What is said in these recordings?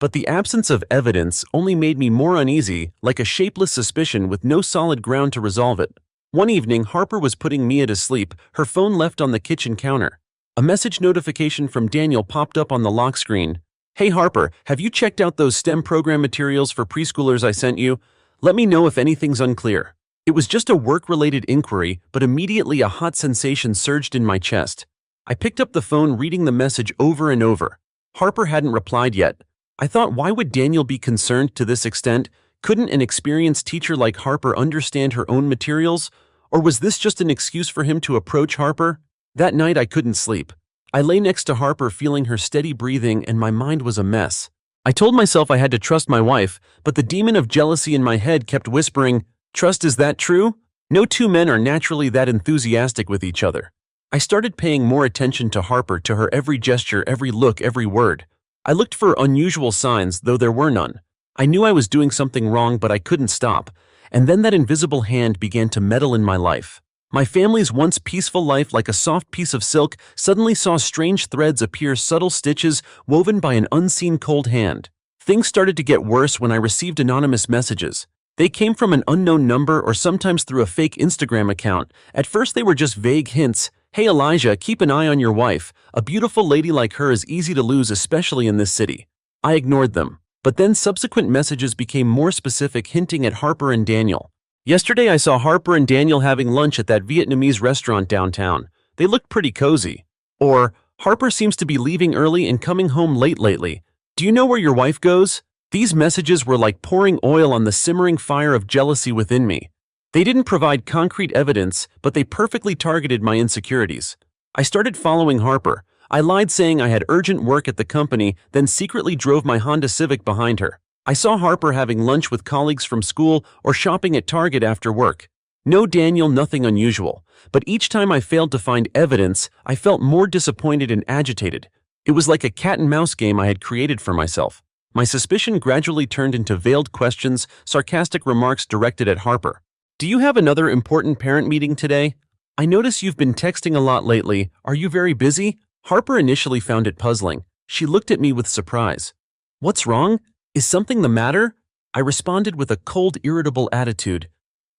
but the absence of evidence only made me more uneasy, like a shapeless suspicion with no solid ground to resolve it. One evening, Harper was putting Mia to sleep, her phone left on the kitchen counter. A message notification from Daniel popped up on the lock screen. "Hey Harper, have you checked out those STEM program materials for preschoolers I sent you? Let me know if anything's unclear." It was just a work-related inquiry, but immediately a hot sensation surged in my chest. I picked up the phone, reading the message over and over. Harper hadn't replied yet. I thought, why would Daniel be concerned to this extent? Couldn't an experienced teacher like Harper understand her own materials? Or was this just an excuse for him to approach Harper? That night I couldn't sleep. I lay next to Harper, feeling her steady breathing, and my mind was a mess. I told myself I had to trust my wife, but the demon of jealousy in my head kept whispering, "Trust, is that true? No two men are naturally that enthusiastic with each other." I started paying more attention to Harper, to her every gesture, every look, every word. I looked for unusual signs, though there were none. I knew I was doing something wrong, but I couldn't stop. And then that invisible hand began to meddle in my life. My family's once peaceful life, like a soft piece of silk, suddenly saw strange threads appear, subtle stitches woven by an unseen cold hand. Things started to get worse when I received anonymous messages. They came from an unknown number or sometimes through a fake Instagram account. At first they were just vague hints. "Hey Elijah, keep an eye on your wife. A beautiful lady like her is easy to lose, especially in this city." I ignored them. But then subsequent messages became more specific, hinting at Harper and Daniel. "Yesterday I saw Harper and Daniel having lunch at that Vietnamese restaurant downtown. They looked pretty cozy." Or, "Harper seems to be leaving early and coming home late lately. Do you know where your wife goes?" These messages were like pouring oil on the simmering fire of jealousy within me. They didn't provide concrete evidence, but they perfectly targeted my insecurities. I started following Harper. I lied, saying I had urgent work at the company, then secretly drove my Honda Civic behind her. I saw Harper having lunch with colleagues from school or shopping at Target after work. No Daniel, nothing unusual. But each time I failed to find evidence, I felt more disappointed and agitated. It was like a cat-and-mouse game I had created for myself. My suspicion gradually turned into veiled questions, sarcastic remarks directed at Harper. "Do you have another important parent meeting today? I notice you've been texting a lot lately. Are you very busy?" Harper initially found it puzzling. She looked at me with surprise. "What's wrong? Is something the matter?" I responded with a cold, irritable attitude.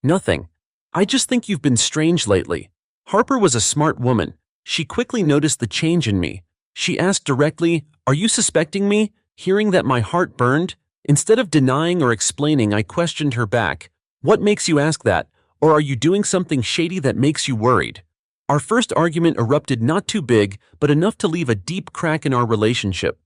"Nothing. I just think you've been strange lately." Harper was a smart woman. She quickly noticed the change in me. She asked directly, "Are you suspecting me?" Hearing that, my heart burned. Instead of denying or explaining, I questioned her back. "What makes you ask that? Or are you doing something shady that makes you worried?" Our first argument erupted, not too big, but enough to leave a deep crack in our relationship.